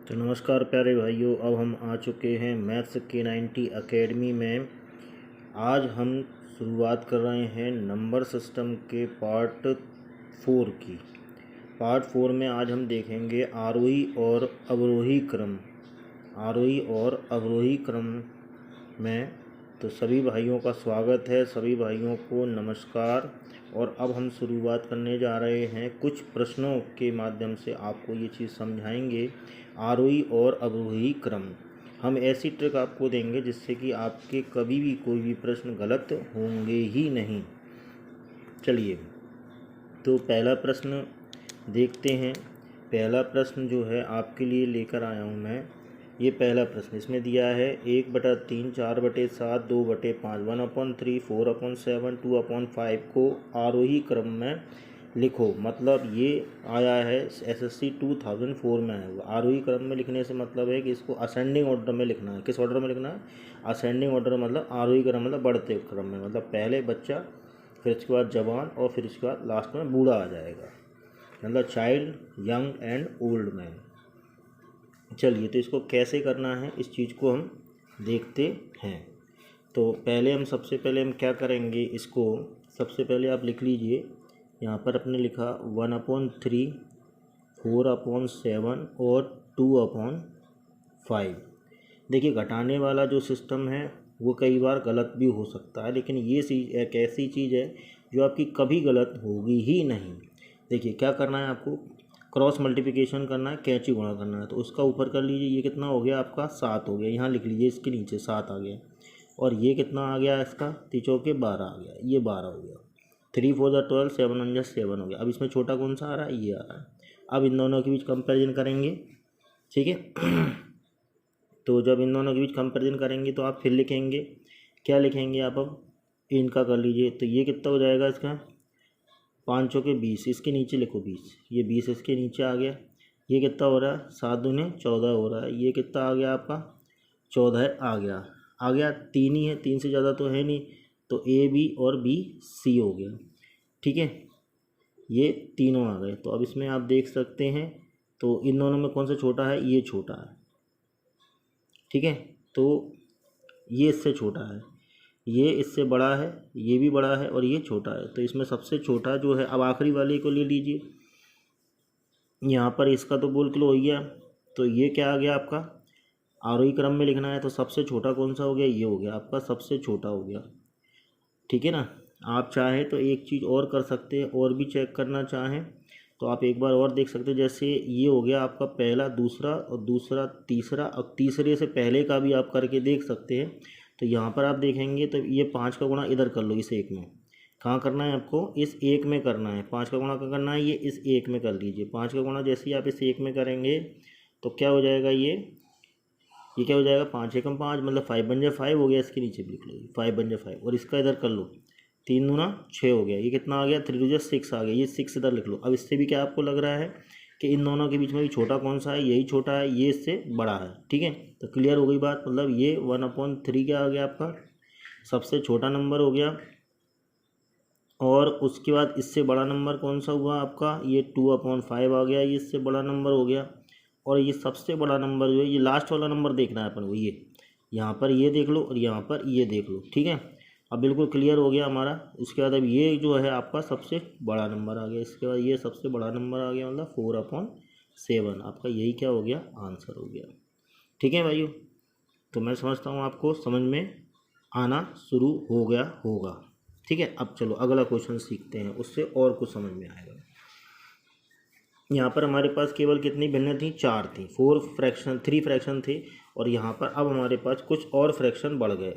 तो नमस्कार प्यारे भाइयों, अब हम आ चुके हैं मैथ्स के 90 एकेडमी में। आज हम शुरुआत कर रहे हैं नंबर सिस्टम के पार्ट 4 की। पार्ट 4 में आज हम देखेंगे आरोही और अवरोही क्रम। आरोही और अवरोही क्रम में तो सभी भाइयों का स्वागत है, सभी भाइयों को नमस्कार। और अब हम शुरुआत करने जा रहे हैं, कुछ प्रश्नों के माध्यम से आपको ये चीज़ समझाएंगे आरोही और अवरोही क्रम। हम ऐसी ट्रिक आपको देंगे जिससे कि आपके कभी भी कोई भी प्रश्न गलत होंगे ही नहीं। चलिए, तो पहला प्रश्न देखते हैं। पहला प्रश्न जो है आपके लिए लेकर आया हूँ मैं। ये पहला प्रश्न इसमें दिया है 1/3, 4/7, 2/5, 1/3, 4/7, 2/5 को आरोही क्रम में लिखो। मतलब ये आया है SSC 2004 में है। आरोही क्रम में लिखने से मतलब है कि इसको असेंडिंग ऑर्डर में लिखना है। किस ऑर्डर में लिखना है? Ascending order. मतलब आरोही क्रम मतलब बढ़ते क्रम में, मतलब पहले बच्चा, फिर उसके बाद जवान और फिर उसके बाद लास्ट में बूढ़ा आ जाएगा, मतलब child, young and old man. चलिए, तो इसको कैसे करना है इस चीज़ को हम देखते हैं। तो पहले हम सबसे पहले हम क्या करेंगे, इसको सबसे पहले आप लिख लीजिए। यहाँ पर अपने लिखा 1/3, 4/7 और 2/5। देखिए, घटाने वाला जो सिस्टम है वो कई बार गलत भी हो सकता है, लेकिन ये चीज़ एक ऐसी चीज़ है जो आपकी कभी गलत होगी ही नहीं। देखिए, क्या करना है आपको, क्रॉस मल्टीप्लिकेशन करना है, कैंची गुणा करना है। तो उसका ऊपर कर लीजिए, ये कितना हो गया आपका 7 हो गया। यहाँ लिख लीजिए, इसके नीचे 7 आ गया। और ये कितना आ गया इसका, 3×4 12 आ गया, ये 12 हो गया। 3 4 12, 7 1 7 हो गया। अब इसमें छोटा कौन सा आ रहा है, ये आ रहा है। अब इन दोनों के बीच कंपेरिजन करेंगे, ठीक है। तो जब इन दोनों के बीच कंपेरिजन करेंगे तो आप फिर लिखेंगे, क्या लिखेंगे आप, अब इनका कर लीजिए। तो ये कितना हो जाएगा इसका, 5×4 20, इसके नीचे लिखो 20, ये 20 इसके नीचे आ गया। ये कितना हो रहा है, 7×2 14 हो रहा है। ये कितना आ गया आपका, 14 आ गया। आ गया, 3 ही है, 3 से ज़्यादा तो है नहीं। तो A B और B C हो गया, ठीक है। ये तीनों आ गए। तो अब इसमें आप देख सकते हैं, तो इन दोनों में कौन सा छोटा है, ये छोटा है, ठीक है। तो ये इससे छोटा है, ये इससे बड़ा है, ये भी बड़ा है और ये छोटा है। तो इसमें सबसे छोटा जो है, अब आखिरी वाले को ले लीजिए। यहाँ पर इसका तो बोल किलो हो गया। तो ये क्या आ गया आपका, आरोही क्रम में लिखना है तो सबसे छोटा कौन सा हो गया, ये हो गया आपका सबसे छोटा हो गया, ठीक है ना। आप चाहें तो एक चीज़ और कर सकते हैं, और भी चेक करना चाहें तो आप एक बार और देख सकते हैं। जैसे ये हो गया आपका पहला, दूसरा और दूसरा तीसरा, और तीसरे से पहले का भी आप करके देख सकते हैं। तो यहाँ पर आप देखेंगे तो ये 5 का गुणा इधर कर लो, इस एक में। कहाँ करना है आपको, इस एक में करना है। 5 का गुणा कहाँ करना है, ये इस एक में कर लीजिए। 5 का गुणा जैसे ही आप इस एक में करेंगे तो क्या हो जाएगा, ये क्या हो जाएगा, 5 एकम 5, मतलब 5 बन जाए 5 हो गया। इसके नीचे भी लिख लो 5 बन जाए 5, और इसका इधर कर लो 3×2 6 हो गया। ये कितना आ गया, 3×2 6 आ गया। ये 6 इधर लिख लो। अब इससे भी क्या आपको लग रहा है कि इन दोनों के बीच में भी छोटा कौन सा है, यही छोटा है, ये इससे बड़ा है, ठीक है। तो क्लियर हो गई बात। मतलब ये 1/3 क्या आ गया आपका, सबसे छोटा नंबर हो गया। और उसके बाद इससे बड़ा नंबर कौन सा हुआ आपका, ये 2/5 आ गया, ये इससे बड़ा नंबर हो गया। और ये सबसे बड़ा नंबर जो है, ये लास्ट वाला नंबर देखना है अपन को। ये यहाँ पर ये देख लो और यहाँ पर ये देख लो, ठीक है। अब बिल्कुल क्लियर हो गया हमारा। उसके बाद अब ये जो है आपका सबसे बड़ा नंबर आ गया। इसके बाद ये सबसे बड़ा नंबर आ गया, मतलब 4/7 आपका यही क्या हो गया, आंसर हो गया, ठीक है भाइयों। तो मैं समझता हूँ आपको समझ में आना शुरू हो गया होगा, ठीक है। अब चलो अगला क्वेश्चन सीखते हैं, उससे और कुछ समझ में आएगा। यहाँ पर हमारे पास केवल कितनी भिन्न थी, 4 थी। 3 फ्रैक्शन थे। और यहाँ पर अब हमारे पास कुछ और फ्रैक्शन बढ़ गए।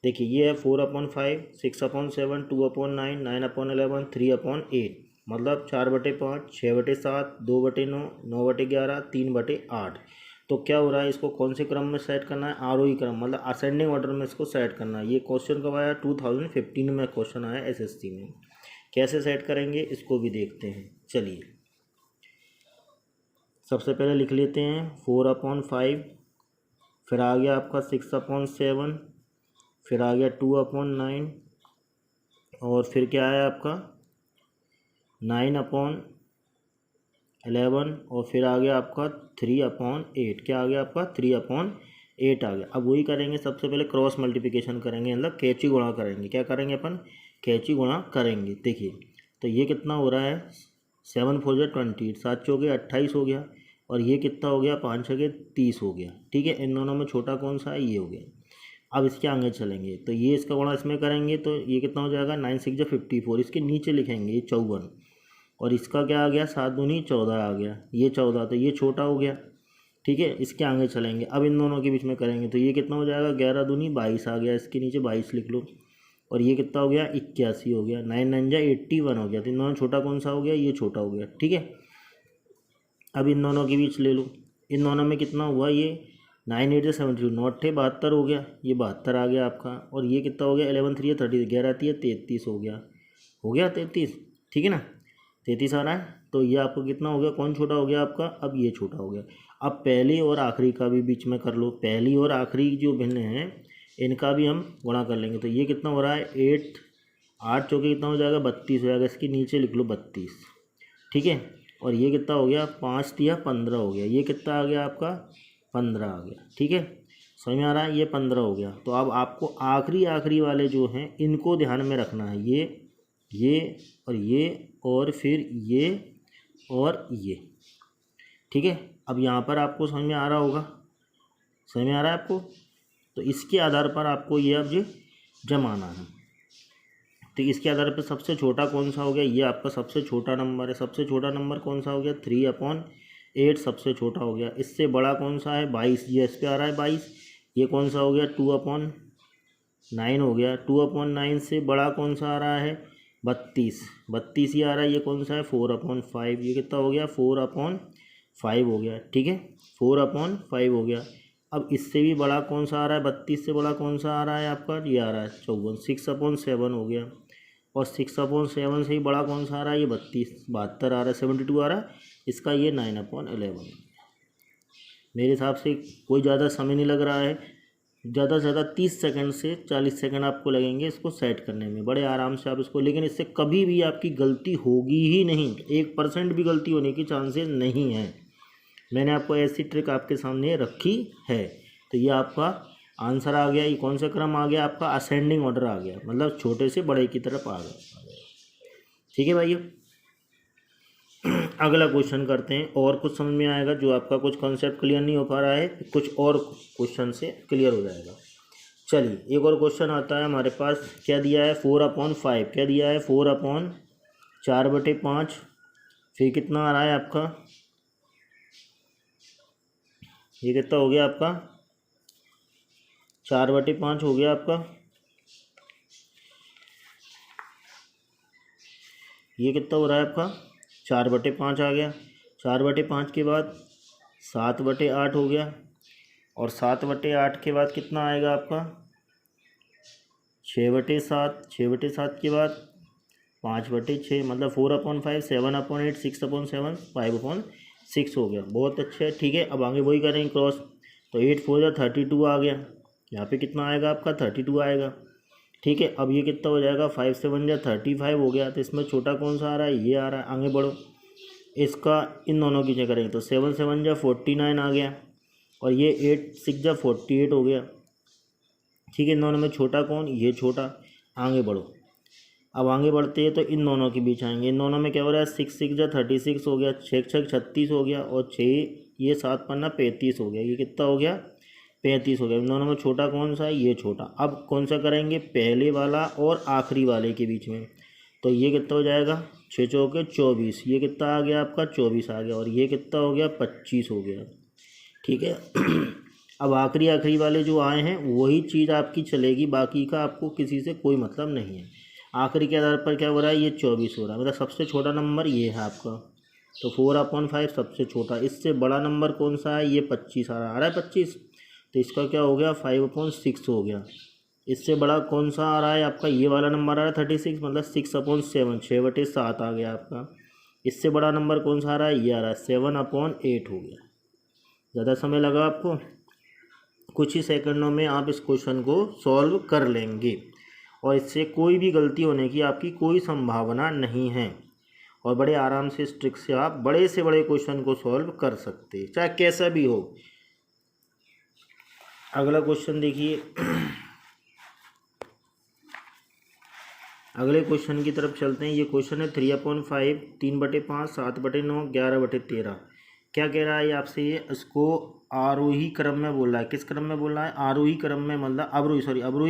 देखिए, ये है 4/5, 6/7, 2/9, 9/11, 3/8, मतलब 4/5, 6/7, 2/9, 9/11, 3/8। तो क्या हो रहा है, इसको कौन से क्रम में सेट करना है, आरोही क्रम, मतलब असेंडिंग ऑर्डर में इसको सेट करना है। ये क्वेश्चन कब आया, 2015 में क्वेश्चन आया SSC में। कैसे सेट करेंगे इसको भी देखते हैं। चलिए, सबसे पहले लिख लेते हैं 4/5, फिर आ गया आपका 6/7, फिर आ गया 2/9, और फिर क्या आया आपका 9/11, 11 और फिर आ गया आपका 3/8। क्या आ गया आपका 3/8 आ गया। अब वही करेंगे, सबसे पहले क्रॉस मल्टीप्लिकेशन करेंगे, मतलब कैची गुणा करेंगे। क्या करेंगे अपन, कैची गुणा करेंगे। देखिए तो ये कितना हो रहा है, 7 4 20, 7 चौके 28 हो गया, और ये कितना हो गया, 5 6 30 हो गया। ठीक है, इन दोनों में छोटा कौन सा है, ये हो गया। अब इसके आगे चलेंगे तो ये इसका गुणा इसमें करेंगे तो ये कितना हो जाएगा, 9 6 54। इसके नीचे लिखेंगे ये 54, और इसका क्या आ गया, 7 दूनी 14 आ गया, ये 14, तो ये छोटा हो गया। ठीक है, इसके आगे चलेंगे, अब इन दोनों के बीच में करेंगे तो ये कितना हो जाएगा, 11 दूनी 22 आ गया, इसके नीचे 22 लिख लो, और ये कितना हो गया, 81 हो गया। 9 9 81 हो गया। तो इन दोनों छोटा कौन सा हो गया, ये छोटा हो गया। ठीक है, अब इन दोनों के बीच ले लो, इन दोनों में कितना हुआ, ये 9 8 72, 9 8 72 हो गया, ये 72 आ गया आपका, और ये कितना हो गया, 11 3 30, 11 3 33 हो गया, 33। ठीक है ना, 33 आ रहा है। तो ये आपको कितना हो गया, कौन छोटा हो गया आपका, अब ये छोटा हो गया। अब पहली और आखिरी का भी बीच में कर लो, पहली और आखिरी जो भिन्न हैं इनका भी हम गुणा कर लेंगे। तो ये कितना हो रहा है, 8 चौके कितना हो जाएगा, 32 हो जाएगा, इसके नीचे लिख लो 32। ठीक है, और ये कितना हो गया, 5 3 15 हो गया, ये कितना आ गया आपका, 15 आ गया। ठीक है, समझ में आ रहा है, ये 15 हो गया। तो अब आपको आखिरी वाले जो हैं इनको ध्यान में रखना है, ये और फिर ये और ये। ठीक है, अब यहाँ पर आपको समझ में आ रहा होगा, समझ में आ रहा है आपको। तो इसके आधार पर आपको ये अब ये जमाना है। तो इसके आधार पर सबसे छोटा कौन सा हो गया, ये आपका सबसे छोटा नंबर है। सबसे छोटा नंबर कौन सा हो गया, 3/8 सबसे छोटा हो गया। इससे बड़ा कौन सा है, 22, ये इस पे आ रहा है 22। ये कौन सा हो गया, 2/9 हो गया। 2/9 से बड़ा कौन सा आ रहा है, 32 ही आ रहा है। ये कौन सा है, 4/5। ये कितना हो गया, 4/5 हो गया। ठीक है, 4/5 हो गया। अब इससे भी बड़ा कौन सा आ रहा है, 32 से बड़ा कौन सा आ रहा है आपका, ये आ रहा है 54, 6/7 हो गया। और 6/7 से ही बड़ा कौन सा आ रहा है, ये 72 आ रहा है, 72 आ रहा है। इसका ये 9/11। मेरे हिसाब से कोई ज़्यादा समय नहीं लग रहा है, ज़्यादा से ज़्यादा 30 सेकंड से 40 सेकंड आपको लगेंगे इसको सेट करने में, बड़े आराम से आप इसको। लेकिन इससे कभी भी आपकी गलती होगी ही नहीं, 1% भी गलती होने की चांसेस नहीं है। मैंने आपको ऐसी ट्रिक आपके सामने रखी है। तो ये आपका आंसर आ गया। ये कौन सा क्रम आ गया आपका, असेंडिंग ऑर्डर आ गया, मतलब छोटे से बड़े की तरफ आ गया। ठीक है भाइयों, अगला क्वेश्चन करते हैं। और कुछ समझ में आएगा, जो आपका कुछ कॉन्सेप्ट क्लियर नहीं हो पा रहा है कुछ और क्वेश्चन से क्लियर हो जाएगा। चलिए एक और क्वेश्चन आता है हमारे पास। क्या दिया है, 4/5। क्या दिया है, 4/4/5। फिर कितना आ रहा है आपका, ये कितना हो गया आपका, 4/5 हो गया आपका। ये कितना हो रहा है आपका, 4/5 आ गया। 4/5 के बाद 7/8 हो गया, और 7/8 के बाद कितना आएगा आपका, 6/7। 6/7 के बाद 5/6, मतलब 4/5, 7/8, 6/7, 5/6 हो गया। बहुत अच्छा है। ठीक है, अब आगे वही करेंगे क्रॉस। तो 8 4 32 आ गया, यहाँ पे कितना आएगा आपका, 32 आएगा। ठीक है, अब ये कितना हो जाएगा, 5 7 35 हो गया। तो इसमें छोटा कौन सा आ रहा है, ये आ रहा है। आगे बढ़ो, इसका इन दोनों की जगह करेंगे तो 7 7 49 आ गया, और ये 8 6 48 हो गया। ठीक है, इन दोनों में छोटा कौन, ये छोटा। आगे बढ़ो, अब आगे बढ़ते हैं तो इन दोनों के बीच आएंगे। इन दोनों में क्या हो रहा है, 6 6 36 हो गया, 6 6 36 हो गया, और 6 ये 7 पन्ना 35 हो गया। ये कितना हो गया, 35 हो गया। इन दोनों में छोटा कौन सा है, ये छोटा। अब कौन सा करेंगे, पहले वाला और आखिरी वाले के बीच में। तो ये कितना हो जाएगा, 6 चौके 24। ये कितना आ गया आपका, 24 आ गया, और ये कितना हो गया, 25 हो गया। ठीक है, अब आखिरी वाले जो आए हैं वही चीज़ आपकी चलेगी, बाकी का आपको किसी से कोई मतलब नहीं है। आखिरी के आधार पर क्या हो रहा है, ये 24 हो रहा है, मतलब सबसे छोटा नंबर ये है आपका। तो 4/5 सबसे छोटा। इससे बड़ा नंबर कौन सा है, ये 25 आ रहा है 25। तो इसका क्या हो गया, 5/6 हो गया। इससे बड़ा कौन सा आ रहा है आपका, ये वाला नंबर आ रहा है 36, मतलब 6/7, 6/7 आ गया आपका। इससे बड़ा नंबर कौन सा आ रहा है, ये आ रहा है 7/8 हो गया। ज़्यादा समय लगा आपको, कुछ ही सेकंडों में आप इस क्वेश्चन को सॉल्व कर लेंगे, और इससे कोई भी गलती होने की आपकी कोई संभावना नहीं है। और बड़े आराम से इस ट्रिक से आप बड़े से बड़े क्वेश्चन को सॉल्व कर सकते हैं, चाहे कैसा भी हो। अगला क्वेश्चन देखिए। अगले क्वेश्चन की तरफ चलते हैं। ये क्वेश्चन है 3/5, 3/5, 7/9, 11/13। क्या कह रहा है ये आपसे? ये इसको आरोही क्रम में बोल रहा है। किस क्रम में बोल रहा है? आरोही क्रम में, मतलब अवरोही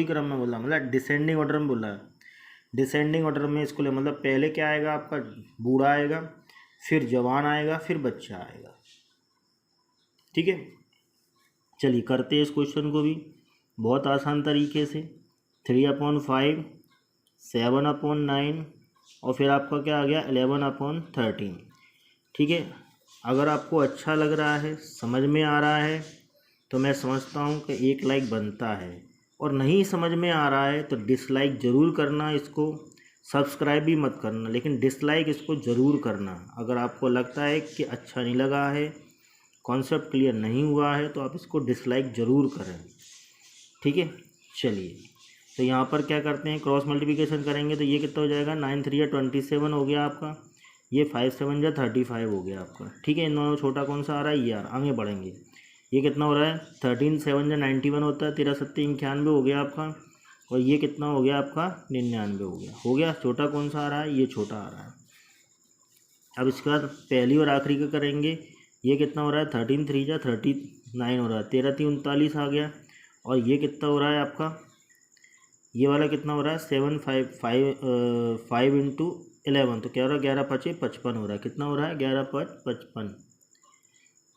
क्रम में बोल रहा है, मतलब डिसेंडिंग ऑर्डर में बोल रहा है। डिसेंडिंग ऑर्डर में इसको ले, मतलब पहले क्या आएगा आपका? बूढ़ा आएगा, फिर जवान आएगा, फिर बच्चा आएगा। ठीक है, चलिए करते हैं इस क्वेश्चन को भी बहुत आसान तरीके से। 3/5, 7/9 और फिर आपका क्या आ गया? 11/13। ठीक है, अगर आपको अच्छा लग रहा है, समझ में आ रहा है, तो मैं समझता हूँ कि एक लाइक बनता है, और नहीं समझ में आ रहा है तो डिसलाइक ज़रूर करना। इसको सब्सक्राइब भी मत करना, लेकिन डिसलाइक इसको ज़रूर करना। अगर आपको लगता है कि अच्छा नहीं लगा है, कॉन्सेप्ट क्लियर नहीं हुआ है, तो आप इसको डिसलाइक ज़रूर करें। ठीक है, चलिए तो यहाँ पर क्या करते हैं? क्रॉस मल्टीप्लिकेशन करेंगे तो ये कितना हो जाएगा? 9 3 27 हो गया आपका। ये 5 7 35 हो गया आपका। ठीक है, इन दोनों छोटा कौन सा आ रहा है? ये आगे बढ़ेंगे। ये कितना हो रहा है? 13 7 91 होता है, 13 7 91 हो गया आपका। और ये कितना हो गया आपका? 99 हो गया। छोटा कौन सा आ रहा है? ये छोटा आ रहा है। अब इसके बाद पहली और आखिरी का करेंगे। ये कितना हो रहा है? 13 3 39 हो रहा है, 13 3 39 आ गया। और ये कितना हो रहा है आपका? ये वाला कितना हो रहा है? 5 इंटू 11, तो क्या हो रहा है? 11 5 55 हो रहा है। कितना हो रहा है? 11 5 55।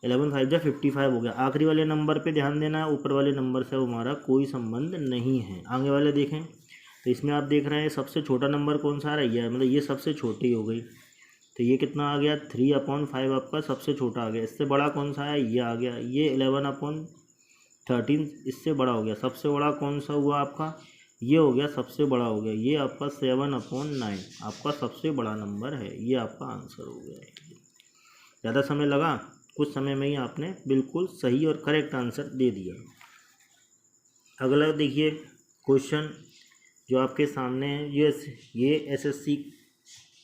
11 5 55 हो गया। आखिरी वाले नंबर पे ध्यान देना है, ऊपर वाले नंबर से हमारा कोई संबंध नहीं है। आगे वाले देखें तो इसमें आप देख रहे हैं सबसे छोटा नंबर कौन सा आ रहा है? ये मतलब ये सबसे छोटी हो गई। तो ये कितना आ गया? 3/5 आपका सबसे छोटा आ गया। इससे बड़ा कौन सा है? ये आ गया। ये 11/13 इससे बड़ा हो गया। सबसे बड़ा कौन सा हुआ आपका? ये हो गया, सबसे बड़ा हो गया। ये आपका 7/9 आपका सबसे बड़ा नंबर है। ये आपका आंसर हो गया है। ज़्यादा समय लगा? कुछ समय में ही आपने बिल्कुल सही और करेक्ट आंसर दे दिया। अगला देखिए क्वेश्चन जो आपके सामने है, ये SSC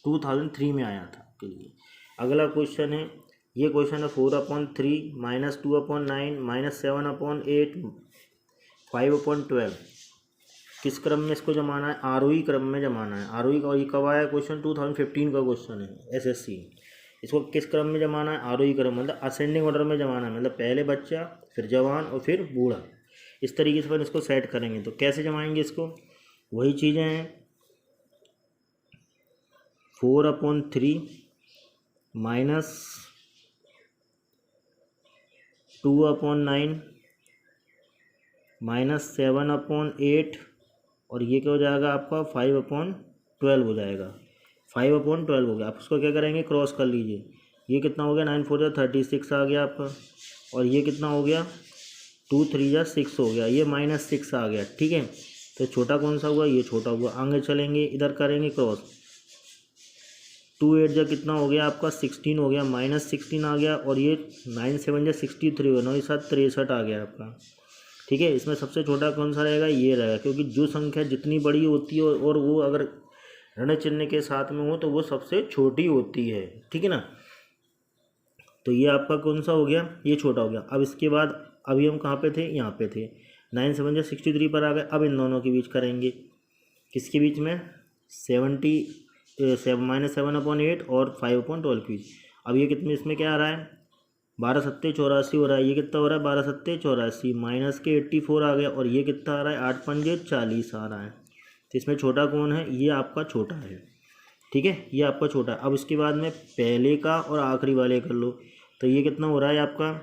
2003 में आया था आपके लिए। अगला क्वेश्चन है, ये क्वेश्चन है 4/3 -2/9 -7/8 5/12। किस क्रम में इसको जमाना है? आरोही क्रम में जमाना है। आरोही का ये कब आया क्वेश्चन? 2015 का क्वेश्चन है SSC। इसको किस क्रम में जमाना है? आरोही क्रम, मतलब असेंडिंग ऑर्डर में जमाना है, मतलब पहले बच्चा, फिर जवान और फिर बूढ़ा। इस तरीके से अपन इसको सेट करेंगे। तो कैसे जमाएंगे इसको? वही चीज़ें हैं। 4/3 -2/9 -7/8 और ये क्या हो जाएगा आपका? 5/12 हो जाएगा। 5/12 हो गया। आप उसको क्या करेंगे? क्रॉस कर लीजिए। ये कितना हो गया? 9 4 36 आ गया आपका। और ये कितना हो गया? 2 3 6 हो गया। ये -6 आ गया। ठीक है, तो छोटा कौन सा हुआ? ये छोटा हुआ। आगे चलेंगे, इधर करेंगे क्रॉस। 2 8 कितना हो गया आपका? 16 हो गया। -16 आ गया। और ये 9 7 63 हो गया। 9 7 63 आ गया आपका। ठीक है, इसमें सबसे छोटा कौन सा रहेगा? ये रहेगा, क्योंकि जो संख्या जितनी बड़ी होती है और वो अगर ऋण चिन्ह के साथ में हो तो वो सबसे छोटी होती है। ठीक है ना, तो ये आपका कौन सा हो गया? ये छोटा हो गया। अब इसके बाद अभी हम कहाँ पे थे? यहाँ पे थे। 9 7 63 पर आ गए। अब इन दोनों के बीच करेंगे। किसके बीच में? -7/8 और 5/12 की। अब ये कितने, इसमें क्या आ रहा है? 12 7 84 हो रहा है। ये कितना हो रहा है? 12 7 84 माइनस के 84 आ गया। और ये कितना आ रहा है? 8 5 40 आ रहा है। तो इसमें छोटा कौन है? ये आपका छोटा है। ठीक है, ये आपका छोटा है। अब इसके बाद में पहले का और आखिरी वाले कर लो। तो ये कितना हो रहा है आपका?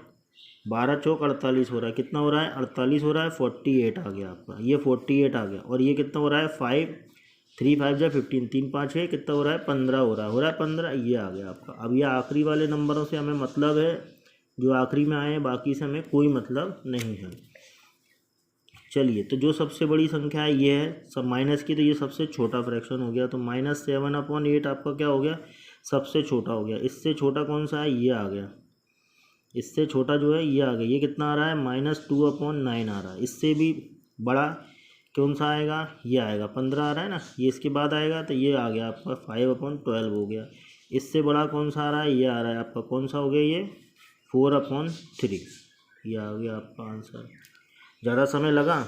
12 चौक 48 हो रहा है। कितना हो रहा है? 48 हो रहा है। 48 आ गया आपका। ये 48 आ गया। और ये कितना हो रहा है? 5 3 5 15 3 5 है। कितना हो रहा है? 15 हो रहा है 15। ये आ गया आपका। अब ये आखिरी वाले नंबरों से हमें मतलब है, जो आखिरी में आए हैं, बाकी से हमें कोई मतलब नहीं है। चलिए, तो जो सबसे बड़ी संख्या है ये है, सब माइनस की, तो ये सबसे छोटा फ्रैक्शन हो गया। तो -7/8 आपका क्या हो गया? सबसे छोटा हो गया। इससे छोटा कौन सा है? ये आ गया। इससे छोटा जो है ये आ गया। ये कितना आ रहा है? -2/9 आ रहा है। इससे भी बड़ा कौन सा आएगा? ये आएगा। 15 आ रहा है ना, ये इसके बाद आएगा। तो ये आ गया आपका 5/12 हो गया। इससे बड़ा कौन सा आ रहा है, ये आ रहा है आपका, कौन सा हो गया ये 4/3, ये आ गया आपका आंसर। ज़्यादा समय लगा?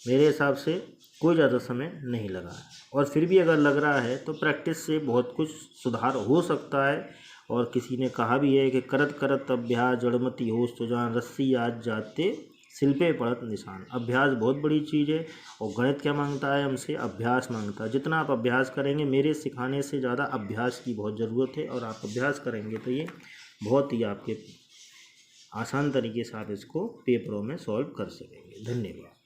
मेरे हिसाब से कोई ज़्यादा समय नहीं लगा है, और फिर भी अगर लग रहा है तो प्रैक्टिस से बहुत कुछ सुधार हो सकता है। और किसी ने कहा भी है कि करत करत अभ्यास जड़मति होश तो जान, रस्सी आज जाते सिल पे पड़त निशान। अभ्यास बहुत बड़ी चीज़ है, और गणित क्या मांगता है हमसे, अभ्यास मांगता है। जितना आप अभ्यास करेंगे, मेरे सिखाने से ज़्यादा अभ्यास की बहुत ज़रूरत है, और आप अभ्यास करेंगे तो ये बहुत ही आपके आसान तरीके से आप इसको पेपरों में सॉल्व कर सकेंगे। धन्यवाद।